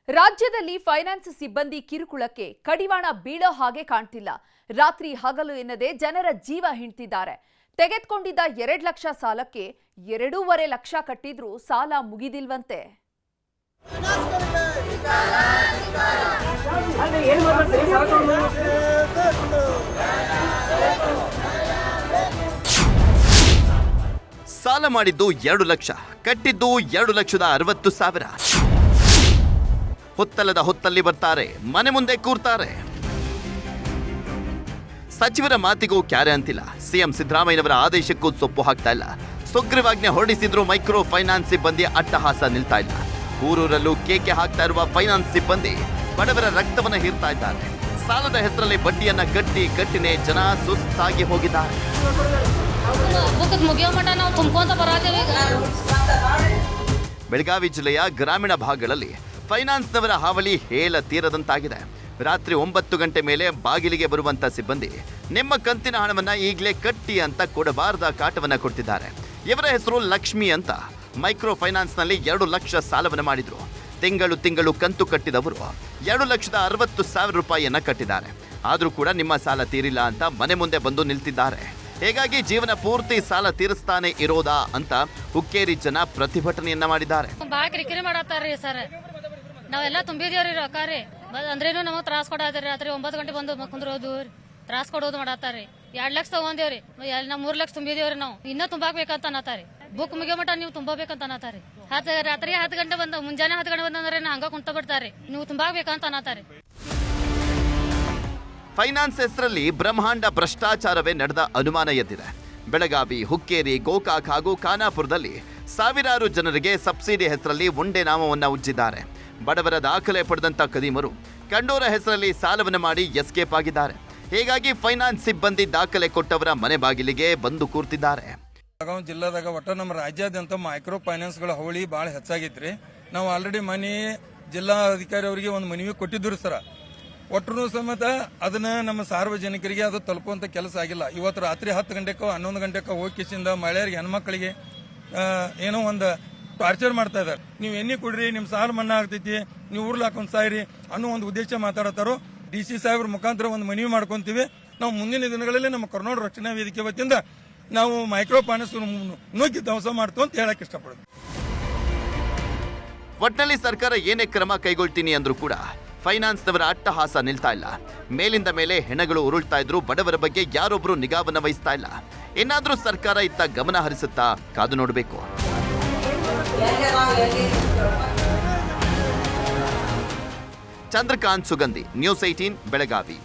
ರಾಜ್ಯದಲ್ಲಿ ಫೈನಾನ್ಸ್ ಸಿಬ್ಬಂದಿ ಕಿರುಕುಳಕ್ಕೆ ಕಡಿವಾಣ ಬೀಳೋ ಹಾಗೆ ಕಾಣ್ತಿಲ್ಲ. ರಾತ್ರಿ ಹಗಲು ಎನ್ನದೆ ಜನರ ಜೀವ ಹಿಂಡ್ತಿದ್ದಾರೆ. ತೆಗೆದುಕೊಂಡಿದ್ದ 2 ಲಕ್ಷ ಸಾಲಕ್ಕೆ 2.5 ಲಕ್ಷ ಕಟ್ಟಿದ್ರೂ ಸಾಲ ಮುಗಿದಿಲ್ವಂತೆ. ಸಾಲ ಮಾಡಿದ್ದು 2 ಲಕ್ಷ, ಕಟ್ಟಿದ್ದು 2,60,000. ಹೊತ್ತಲ್ಲದ ಹೊತ್ತಲ್ಲಿ ಬರ್ತಾರೆ, ಮನೆ ಮುಂದೆ ಕೂರ್ತಾರೆ. ಸಚಿವರ ಮಾತಿಗೂ ಕ್ಯಾರೆ ಅಂತಿಲ್ಲ. ಸಿಎಂ ಸಿದ್ದರಾಮಯ್ಯನವರ ಆದೇಶಕ್ಕೂ ಸೊಪ್ಪು ಹಾಕ್ತಾ ಇಲ್ಲ. ಸುಗ್ರೀವಾಜ್ಞೆ ಹೊರಡಿಸಿದ್ರು ಮೈಕ್ರೋ ಫೈನಾನ್ಸ್ ಸಿಬ್ಬಂದಿ ಅಟ್ಟಹಾಸ ನಿಲ್ತಾ ಇಲ್ಲ. ಊರೂರಲ್ಲೂ ಕೇಕೆ ಹಾಕ್ತಾ ಇರುವ ಫೈನಾನ್ಸ್ ಸಿಬ್ಬಂದಿ ಬಡವರ ರಕ್ತವನ್ನ ಹೀರ್ತಾ ಇದ್ದಾರೆ. ಸಾಲದ ಹೆಸರಲ್ಲಿ ಬಡ್ಡಿಯನ್ನ ಕಟ್ಟಿನೇ ಜನ ಸುಸ್ತಾಗಿ ಹೋಗಿದ್ದಾರೆ. ಬೆಳಗಾವಿ ಜಿಲ್ಲೆಯ ಗ್ರಾಮೀಣ ಭಾಗಗಳಲ್ಲಿ ಫೈನಾನ್ಸ್ನವರ ಹಾವಳಿ ಹೇಳ ತೀರದಂತಾಗಿದೆ. ರಾತ್ರಿ 9 ಗಂಟೆ ಮೇಲೆ ಬಾಗಿಲಿಗೆ ಬರುವಂತ ಸಿಬ್ಬಂದಿ ನಿಮ್ಮ ಕಂತಿನ ಹಣವನ್ನ ಈಗಲೇ ಕಟ್ಟಿ ಅಂತ ಕೊಡಬಾರದ ಕಾಟವನ್ನ ಕೊಡ್ತಿದ್ದಾರೆ. ಇವರ ಹೆಸರು ಲಕ್ಷ್ಮಿ ಅಂತ. ಮೈಕ್ರೋ ಫೈನಾನ್ಸ್ನಲ್ಲಿ 2 ಲಕ್ಷ ಸಾಲವನ್ನು ಮಾಡಿದ್ರು. ತಿಂಗಳು ಕಂತು ಕಟ್ಟಿದವರು 2,60,000 ರೂಪಾಯಿಯನ್ನ ಕಟ್ಟಿದ್ದಾರೆ. ಆದರೂ ಕೂಡ ನಿಮ್ಮ ಸಾಲ ತೀರಿಲ್ಲ ಅಂತ ಮನೆ ಮುಂದೆ ಬಂದು ನಿಲ್ತಿದ್ದಾರೆ. ಹೀಗಾಗಿ ಜೀವನ ಪೂರ್ತಿ ಸಾಲ ತೀರಿಸ್ತಾನೆ ಇರೋದಾ ಅಂತ ಹುಕ್ಕೇರಿ ಜನ ಪ್ರತಿಭಟನೆಯನ್ನ ಮಾಡಿದ್ದಾರೆ. ನಾವೆಲ್ಲ ತುಂಬಿದೇವ್ರಿ ರೊಕ್ಕ ರೀ, ಅಂದ್ರೇನು ನಮಗ್ ತ್ರಾಸ ಕೊಡಾದ್ರಿ. ರಾತ್ರಿ 9 ಗಂಟೆ ಬಂದು ಕುಂದ್ರೋದು ತ್ರಾಸ ಕೊಡೋದು ಮಾಡತ್ತಾರಿ. 2 ಲಕ್ಷ ತಗೊಂಡೇವ್ರಿ, ನಾವು 3 ಲಕ್ಷ ತುಂಬಿದೇವ್ರಿ. ನಾವು ಇನ್ನ ತುಂಬಾಕ್ಬೇಕಂತ ಅನ್ನತಾರಿ. ಬುಕ್ ಮುಗಿಯೋ ಮಟ ನೀವು ತುಂಬಬೇಕಂತ ಅನ್ನತಾರಿ. ರಾತ್ರಿ 10 ಗಂಟೆ ಬಂದ, ಮುಂಜಾನೆ 10 ಗಂಟೆ ಬಂದ್ರೆ ಹಂಗ ಕುಂತ ಬಿಡ್ತಾರಿ. ನೀವು ತುಂಬಾಕ್ಬೇಕಂತ ಅನ್ನತಾರಿ. ಫೈನಾನ್ಸ್ ಹೆಸರಲ್ಲಿ ಬ್ರಹ್ಮಾಂಡ ಭ್ರಷ್ಟಾಚಾರವೇ ನಡೆದ ಅನುಮಾನ ಎದ್ದಿದೆ. ಬೆಳಗಾವಿ, ಹುಕ್ಕೇರಿ, ಗೋಕಾಕ್ ಹಾಗೂ ಖಾನಾಪುರದಲ್ಲಿ ಸಾವಿರಾರು ಜನರಿಗೆ ಸಬ್ಸಿಡಿ ಹೆಸರಲ್ಲಿ ಉಂಡೆ ನಾಮವನ್ನ ಉಜ್ಜಿದ್ದಾರೆ. ಬಡವರ ದಾಖಲೆ ಪಡೆದಂತ ಕದೀಮರು ಕಂಡೋರ ಹೆಸರಲ್ಲಿ ಸಾಲವನ್ನು ಮಾಡಿ ಎಸ್ಕೇಪ್ ಆಗಿದ್ದಾರೆ. ಹೀಗಾಗಿ ಫೈನಾನ್ಸ್ ಸಿಬ್ಬಂದಿ ದಾಖಲೆ ಕೊಟ್ಟವರ ಮನೆ ಬಾಗಿಲಿಗೆ ಬಂದು ಕೂರ್ತಿದ್ದಾರೆ. ಬೆಳಗಾವಿ ಜಿಲ್ಲಾದಾಗ ಒಟ್ಟ ನಮ್ಮ ರಾಜ್ಯಾದ್ಯಂತ ಮೈಕ್ರೋ ಫೈನಾನ್ಸ್ಗಳ ಹೋಳಿ ಭಾಳ ಹೆಚ್ಚಾಗಿತ್ರಿ. ನಾವು ಆಲ್ರೆಡಿ ಜಿಲ್ಲಾ ಅಧಿಕಾರಿ ಅವರಿಗೆ ಒಂದು ಮನವಿ ಕೊಟ್ಟಿದ್ರು ಸರ. ಒಟ್ಟರು ಸಮೇತ ಅದನ್ನ ನಮ್ಮ ಸಾರ್ವಜನಿಕರಿಗೆ ಅದು ತಲುಪುವಂತ ಕೆಲಸ ಆಗಿಲ್ಲ. ಇವತ್ತು ರಾತ್ರಿ 10 ಗಂಟೆಕೋ 11 ಗಂಟೆಕೋ ಹೋಗಿಸಿಂದ ಮಹಿಳೆಯರಿಗೆ, ಹೆಣ್ಮಕ್ಳಿಗೆ ಏನೋ ಒಂದು ಟಾರ್ಚರ್ ಮಾಡ್ತಾ ಇದ್ದಾರೆ. ನೀವು ಎಣ್ಣೆ ಕೊಡ್ರಿ, ನಿಮ್ ಸಾಲ ಮನ್ನಾ ಆಗ್ತೈತಿ, ನೀವು ಊರ್ಲ ಹಾಕೊಂಡ್ ಸಾಯ್ರಿ ಅನ್ನೋ ಒಂದು ಉದ್ದೇಶ ಮಾತಾಡತಾರೋ. DC ಸಾಹೇಬ್ರ ಮುಖಾಂತರ ಒಂದು ಮನವಿ ಮಾಡ್ಕೊಂತೀವಿ. ನಾವು ಮುಂದಿನ ದಿನಗಳಲ್ಲಿ ನಮ್ಮ ಕರ್ನಾಟಕ ರಕ್ಷಣಾ ವೇದಿಕೆ ವತಿಯಿಂದ ನಾವು ಮೈಕ್ರೋ ಫೈನಾನ್ಸ್ ನುಗ್ಗಿ ಧ್ವಂಸ ಮಾಡ್ತೀವಿ ಅಂತ ಹೇಳಕ್ ಇಷ್ಟಪಡ್ತೀವಿ. ಒಟ್ನಲ್ಲಿ ಸರ್ಕಾರ ಏನೇ ಕ್ರಮ ಕೈಗೊಳ್ತೀನಿ ಅಂದ್ರೂ ಕೂಡ ಫೈನಾನ್ಸ್ನವರ ಅಟ್ಟಹಾಸ ನಿಲ್ತಾ ಇಲ್ಲ. ಮೇಲಿಂದ ಮೇಲೆ ಹೆಣಗಳು ಉರುಳ್ತಾ ಇದ್ರು. ಬಡವರ ಬಗ್ಗೆ ಯಾರೊಬ್ರು ನಿಗಾವನ್ನ ವಹಿಸ್ತಾ ಇಲ್ಲ. ಏನಾದ್ರೂ ಸರ್ಕಾರ ಇತ್ತ ಗಮನ ಹರಿಸುತ್ತಾ ಕಾದು ನೋಡಬೇಕು. ಚಂದ್ರಕಾಂತ್ ಸುಗಂಧಿ, ನ್ಯೂಸ್ 18 ಬೆಳಗಾವಿ.